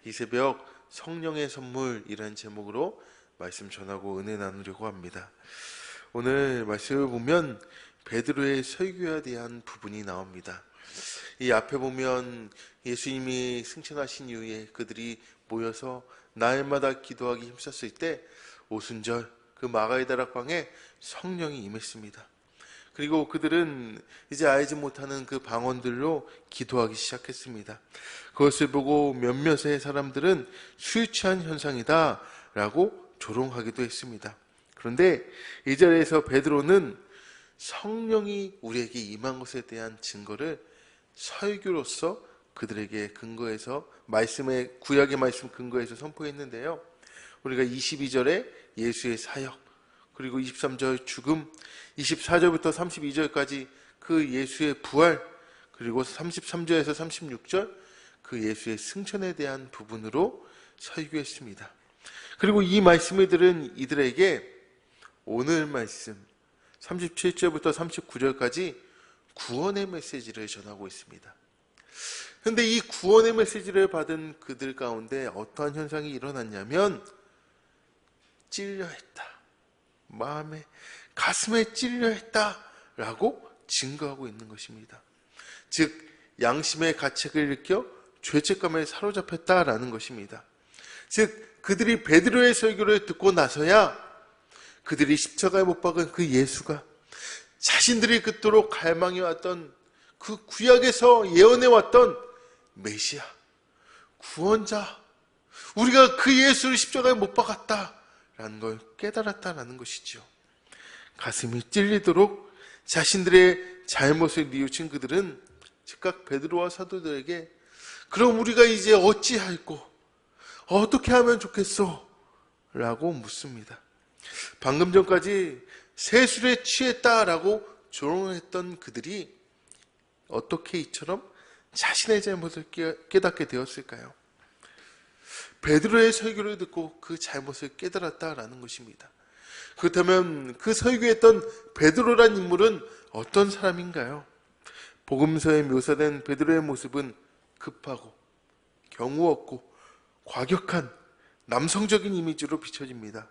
이 새벽 성령의 선물이라는 제목으로 말씀 전하고 은혜 나누려고 합니다. 오늘 말씀을 보면 베드로의 설교에 대한 부분이 나옵니다. 이 앞에 보면 예수님이 승천하신 이후에 그들이 모여서 날마다 기도하기 힘썼을 때 오순절 그 마가다락방에 성령이 임했습니다. 그리고 그들은 이제 알지 못하는 그 방언들로 기도하기 시작했습니다. 그것을 보고 몇몇의 사람들은 술 취한 현상이다 라고 조롱하기도 했습니다. 그런데 이 자리에서 베드로는 성령이 우리에게 임한 것에 대한 증거를 설교로서 그들에게 근거해서 구약의 말씀 근거해서 선포했는데요. 우리가 22절에 예수의 사역, 그리고 23절 죽음, 24절부터 32절까지 그 예수의 부활, 그리고 33절에서 36절 그 예수의 승천에 대한 부분으로 설교했습니다. 그리고 이 말씀을 들은 이들에게 오늘 말씀 37절부터 39절까지 구원의 메시지를 전하고 있습니다. 그런데 이 구원의 메시지를 받은 그들 가운데 어떠한 현상이 일어났냐면 찔려했다, 가슴에 찔려했다라고 증거하고 있는 것입니다. 즉 양심의 가책을 느껴 죄책감에 사로잡혔다라는 것입니다. 즉 그들이 베드로의 설교를 듣고 나서야 그들이 십자가에 못 박은 그 예수가 자신들이 그토록 갈망해왔던 그 구약에서 예언해왔던 메시아, 구원자, 우리가 그 예수를 십자가에 못 박았다라는 걸 깨달았다라는 것이죠. 가슴이 찔리도록 자신들의 잘못을 뉘우친 그들은 즉각 베드로와 사도들에게 그럼 우리가 이제 어찌할꼬? 어떻게 하면 좋겠소? 라고 묻습니다. 방금 전까지 세술에 취했다라고 조롱했던 그들이 어떻게 이처럼 자신의 잘못을 깨닫게 되었을까요? 베드로의 설교를 듣고 그 잘못을 깨달았다라는 것입니다. 그렇다면 그 설교했던 베드로란 인물은 어떤 사람인가요? 복음서에 묘사된 베드로의 모습은 급하고 경우 없고 과격한 남성적인 이미지로 비춰집니다.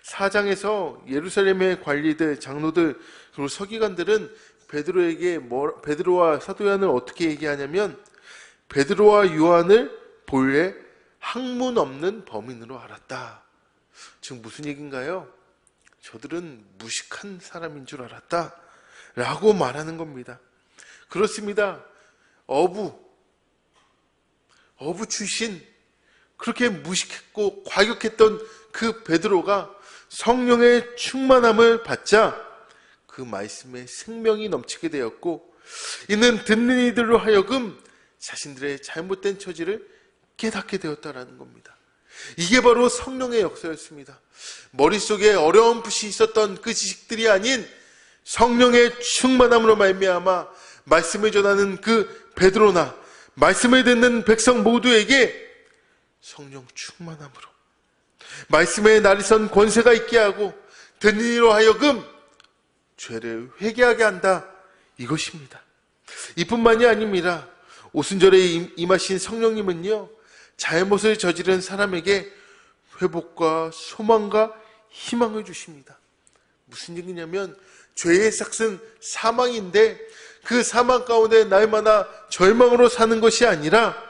4장에서 예루살렘의 관리들, 장로들, 그리고 서기관들은 베드로와 사도 요한을 어떻게 얘기하냐면 베드로와 요한을 본래 학문 없는 범인으로 알았다. 즉 무슨 얘기인가요? 저들은 무식한 사람인 줄 알았다 라고 말하는 겁니다. 그렇습니다. 어부 출신, 그렇게 무식했고 과격했던 그 베드로가 성령의 충만함을 받자 그 말씀에 생명이 넘치게 되었고, 이는 듣는 이들로 하여금 자신들의 잘못된 처지를 깨닫게 되었다라는 겁니다. 이게 바로 성령의 역사였습니다. 머릿속에 어렴풋이 있었던 그 지식들이 아닌 성령의 충만함으로 말미암아 말씀을 전하는 그 베드로나 말씀을 듣는 백성 모두에게 성령 충만함으로 말씀에 날이선 권세가 있게 하고 듣는 이로 하여금 죄를 회개하게 한다, 이것입니다. 이뿐만이 아닙니다. 오순절에 임하신 성령님은요, 잘못을 저지른 사람에게 회복과 소망과 희망을 주십니다. 무슨 얘기냐면 죄의 삭은 사망인데 그 사망 가운데 날마다 절망으로 사는 것이 아니라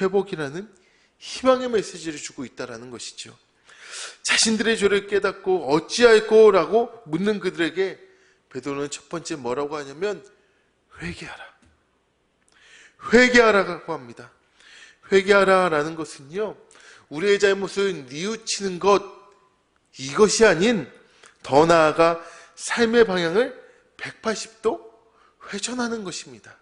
회복이라는 희망의 메시지를 주고 있다는 것이죠. 자신들의 죄를 깨닫고 어찌할꼬 라고 묻는 그들에게 베드로는 첫 번째 뭐라고 하냐면 회개하라고 합니다. 회개하라라는 것은요, 우리의 잘못을 뉘우치는 것, 이것이 아닌 더 나아가 삶의 방향을 180도 회전하는 것입니다.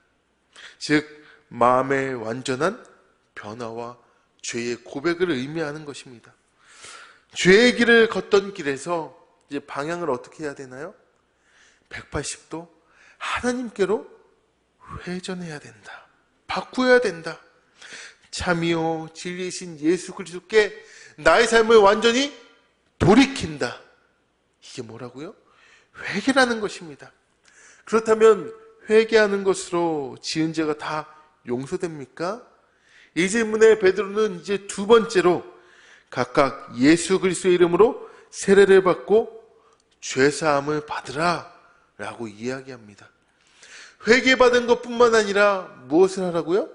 즉 마음의 완전한 변화와 죄의 고백을 의미하는 것입니다. 죄의 길을 걷던 길에서 이제 방향을 어떻게 해야 되나요? 180도 하나님께로 회전해야 된다. 바꾸어야 된다. 참이요 진리이신 예수 그리스도께 나의 삶을 완전히 돌이킨다. 이게 뭐라고요? 회개라는 것입니다. 그렇다면 회개하는 것으로 지은 죄가 다 용서됩니까? 이 질문에 베드로는 이제 두 번째로 각각 예수 그리스도의 이름으로 세례를 받고 죄사함을 받으라 라고 이야기합니다. 회개받은 것뿐만 아니라 무엇을 하라고요?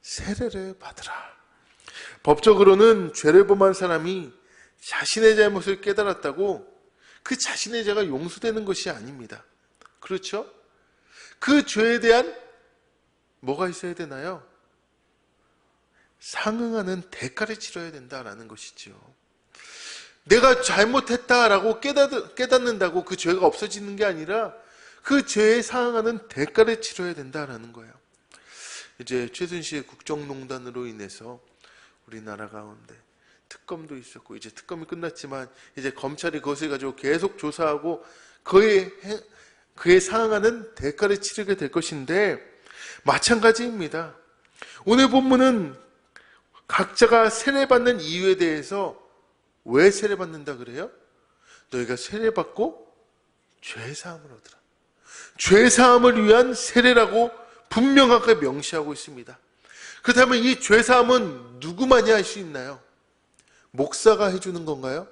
세례를 받으라. 법적으로는 죄를 범한 사람이 자신의 잘못을 깨달았다고 그 자신의 죄가 용서되는 것이 아닙니다. 그렇죠? 그 죄에 대한 뭐가 있어야 되나요? 상응하는 대가를 치러야 된다라는 것이죠. 내가 잘못했다라고 깨닫는다고 그 죄가 없어지는 게 아니라 그 죄에 상응하는 대가를 치러야 된다라는 거예요. 이제 최순실 국정농단으로 인해서 우리나라 가운데 특검도 있었고, 이제 특검이 끝났지만 이제 검찰이 그것을 가지고 계속 조사하고 그에 상응하는 대가를 치르게 될 것인데, 마찬가지입니다. 오늘 본문은 각자가 세례받는 이유에 대해서 왜 세례받는다 그래요? 너희가 세례받고 죄사함을 얻으라. 죄사함을 위한 세례라고 분명하게 명시하고 있습니다. 그렇다면 이 죄사함은 누구만이 할 수 있나요? 목사가 해주는 건가요?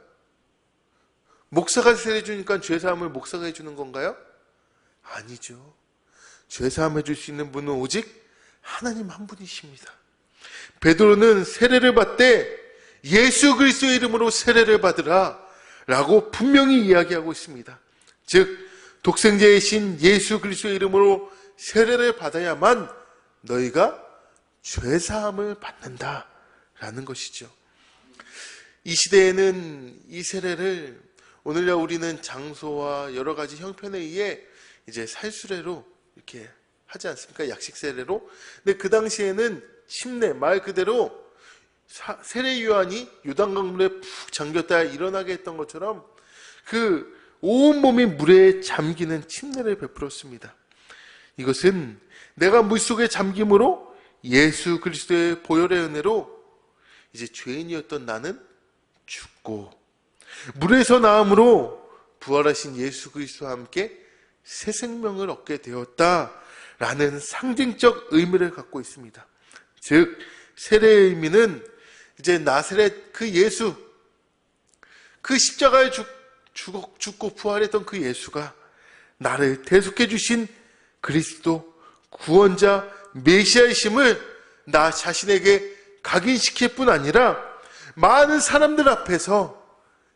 목사가 세례해 주니까 죄사함을 목사가 해주는 건가요? 아니죠. 죄사함 해줄 수 있는 분은 오직 하나님 한 분이십니다. 베드로는 세례를 받되 예수 그리스도의 이름으로 세례를 받으라 라고 분명히 이야기하고 있습니다. 즉 독생자이신 예수 그리스도의 이름으로 세례를 받아야만 너희가 죄사함을 받는다라는 것이죠. 이 시대에는 이 세례를 오늘날 우리는 장소와 여러 가지 형편에 의해 이제 살수례로 이렇게 하지 않습니까? 약식 세례로. 근데 그 당시에는 침례, 말 그대로 세례 요한이 요단강물에 푹 잠겼다 일어나게 했던 것처럼 그 온몸이 물에 잠기는 침례를 베풀었습니다. 이것은 내가 물속에 잠김으로 예수 그리스도의 보혈의 은혜로 이제 죄인이었던 나는 죽고 물에서 나음으로 부활하신 예수 그리스도와 함께 새 생명을 얻게 되었다라는 상징적 의미를 갖고 있습니다. 즉 세례의 의미는 이제 나사렛 그 예수, 그 십자가에 죽고 부활했던 그 예수가 나를 대속해 주신 그리스도 구원자 메시아이심을 나 자신에게 각인시킬 뿐 아니라 많은 사람들 앞에서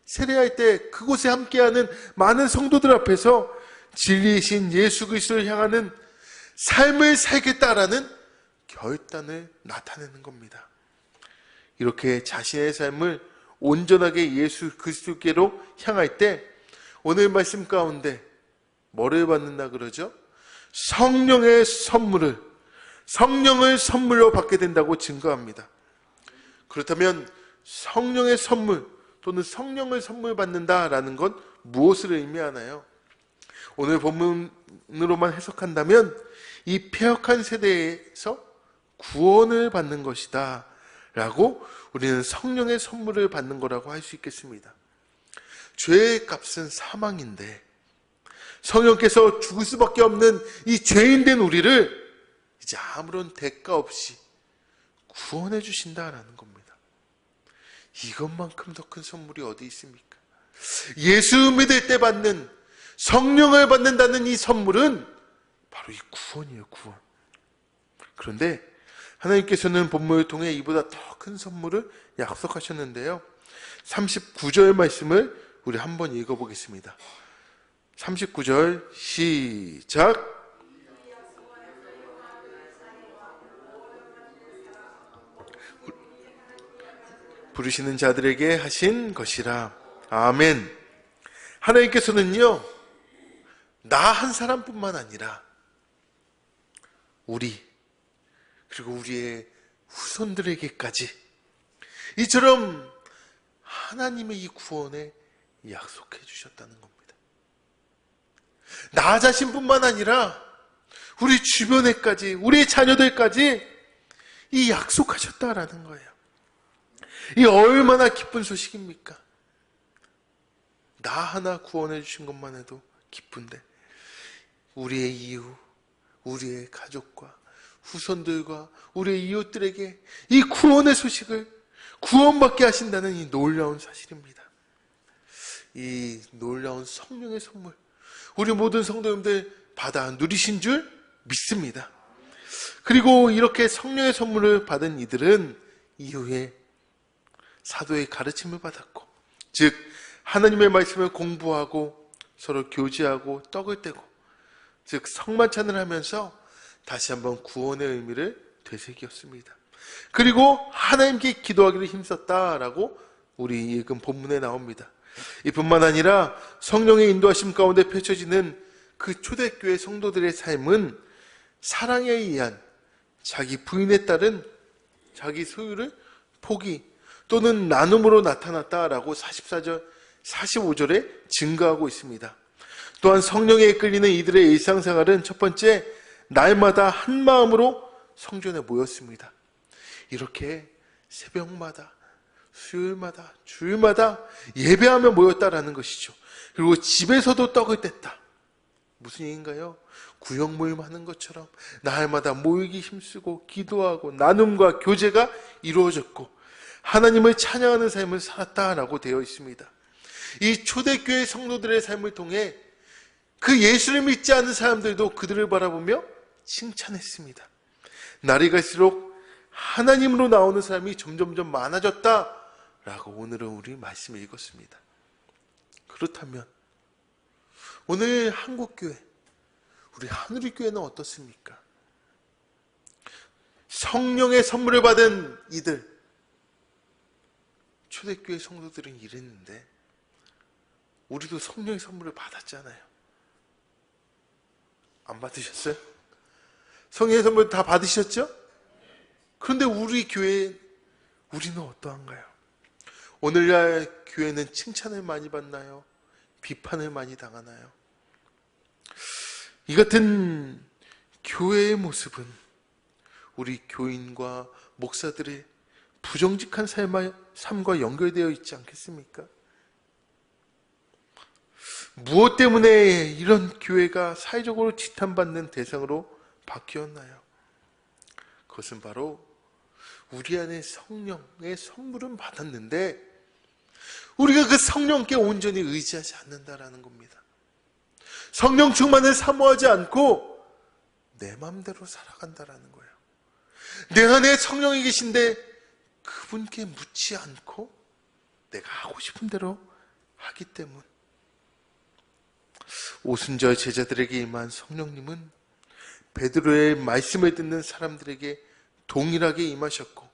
세례할 때 그곳에 함께하는 많은 성도들 앞에서 진리이신 예수 그리스도를 향하는 삶을 살겠다라는 결단을 나타내는 겁니다. 이렇게 자신의 삶을 온전하게 예수 그리스도께로 향할 때 오늘 말씀 가운데 뭐를 받는다 그러죠? 성령의 선물을, 성령을 선물로 받게 된다고 증거합니다. 그렇다면 성령의 선물 또는 성령을 선물 받는다라는 건 무엇을 의미하나요? 오늘 본문으로만 해석한다면 이 패역한 세대에서 구원을 받는 것이다 라고 우리는 성령의 선물을 받는 거라고 할 수 있겠습니다. 죄의 값은 사망인데 성령께서 죽을 수밖에 없는 이 죄인된 우리를 이제 아무런 대가 없이 구원해 주신다라는 겁니다. 이것만큼 더 큰 선물이 어디 있습니까? 예수 믿을 때 받는, 성령을 받는다는 이 선물은 바로 이 구원이에요, 구원. 그런데 하나님께서는 본문을 통해 이보다 더 큰 선물을 약속하셨는데요. 39절 말씀을 우리 한번 읽어보겠습니다. 39절 시작. 부르시는 자들에게 하신 것이라. 아멘. 하나님께서는요, 나 한 사람뿐만 아니라 우리 그리고 우리의 후손들에게까지 이처럼 하나님의 이 구원에 약속해 주셨다는 겁니다. 나 자신뿐만 아니라 우리 주변에까지, 우리 자녀들까지 이 약속하셨다라는 거예요. 이 얼마나 기쁜 소식입니까? 나 하나 구원해 주신 것만 해도 기쁜데 우리의 이웃, 우리의 가족과 후손들과 우리의 이웃들에게 이 구원의 소식을 구원받게 하신다는 이 놀라운 사실입니다. 이 놀라운 성령의 선물, 우리 모든 성도님들 받아 누리신 줄 믿습니다. 그리고 이렇게 성령의 선물을 받은 이들은 이후에 사도의 가르침을 받았고, 즉 하나님의 말씀을 공부하고 서로 교제하고 떡을 떼고, 즉 성만찬을 하면서 다시 한번 구원의 의미를 되새겼습니다. 그리고 하나님께 기도하기를 힘썼다라고 우리 읽은 본문에 나옵니다. 이뿐만 아니라 성령의 인도하심 가운데 펼쳐지는 그 초대교회 성도들의 삶은 사랑에 의한 자기 부인에 따른 자기 소유를 포기 또는 나눔으로 나타났다라고 44절, 45절에 증거하고 있습니다. 또한 성령에 이끌리는 이들의 일상생활은 첫 번째, 날마다 한 마음으로 성전에 모였습니다. 이렇게 새벽마다, 수요일마다, 주일마다 예배하며 모였다라는 것이죠. 그리고 집에서도 떡을 뗐다. 무슨 얘기인가요? 구역 모임하는 것처럼 날마다 모이기 힘쓰고 기도하고 나눔과 교제가 이루어졌고 하나님을 찬양하는 삶을 살았다라고 되어 있습니다. 이 초대교회 성도들의 삶을 통해 그 예수를 믿지 않는 사람들도 그들을 바라보며 칭찬했습니다. 날이 갈수록 하나님으로 나오는 사람이 점점점 많아졌다라고 오늘은 우리 말씀을 읽었습니다. 그렇다면 오늘 한국교회, 우리 하누리교회는 어떻습니까? 성령의 선물을 받은 이들, 초대교회 성도들은 이랬는데 우리도 성령의 선물을 받았잖아요. 안 받으셨어요? 성령의 선물 다 받으셨죠? 그런데 우리 교회, 우리는 어떠한가요? 오늘날 교회는 칭찬을 많이 받나요? 비판을 많이 당하나요? 이 같은 교회의 모습은 우리 교인과 목사들의 부정직한 삶과 연결되어 있지 않겠습니까? 무엇 때문에 이런 교회가 사회적으로 지탄받는 대상으로 바뀌었나요? 그것은 바로 우리 안에 성령의 선물은 받았는데 우리가 그 성령께 온전히 의지하지 않는다라는 겁니다. 성령 충만을 사모하지 않고 내 마음대로 살아간다라는 거예요. 내 안에 성령이 계신데 그분께 묻지 않고 내가 하고 싶은 대로 하기 때문. 오순절 제자들에게 임한 성령님은 베드로의 말씀을 듣는 사람들에게 동일하게 임하셨고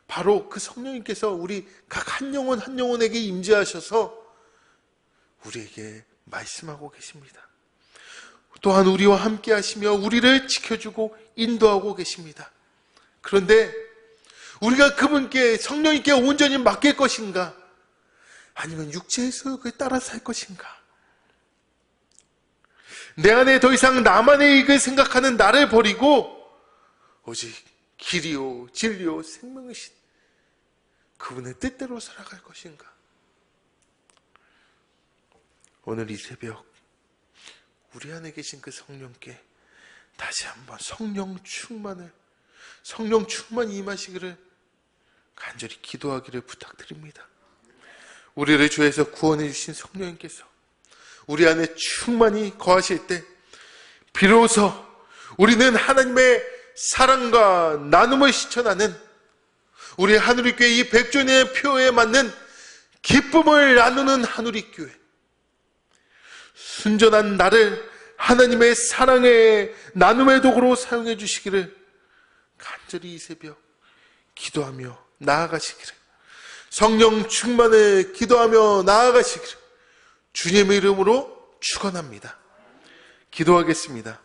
바로 그 성령님께서 우리 각 한 영혼 한 영혼에게 임재하셔서 우리에게 말씀하고 계십니다. 또한 우리와 함께 하시며 우리를 지켜주고 인도하고 계십니다. 그런데 우리가 그분께 성령님께 온전히 맡길 것인가? 아니면 육체의 소욕을 따라 살 것인가? 내 안에 더 이상 나만의 이익을 생각하는 나를 버리고 오직 길이요 진리요 생명이신 그분의 뜻대로 살아갈 것인가? 오늘 이 새벽 우리 안에 계신 그 성령께 다시 한번 성령 충만이 임하시기를 간절히 기도하기를 부탁드립니다. 우리를 죄에서 구원해 주신 성령님께서 우리 안에 충만히 거하실 때 비로소 우리는 하나님의 사랑과 나눔을 실천하는 우리 하누리교회 이 백조년의 표에 맞는 기쁨을 나누는 하누리교회, 순전한 나를 하나님의 사랑의 나눔의 도구로 사용해 주시기를 간절히 이 새벽 기도하며 나아가시기를, 성령 충만을 기도하며 나아가시기를 주님의 이름으로 축원합니다. 기도하겠습니다.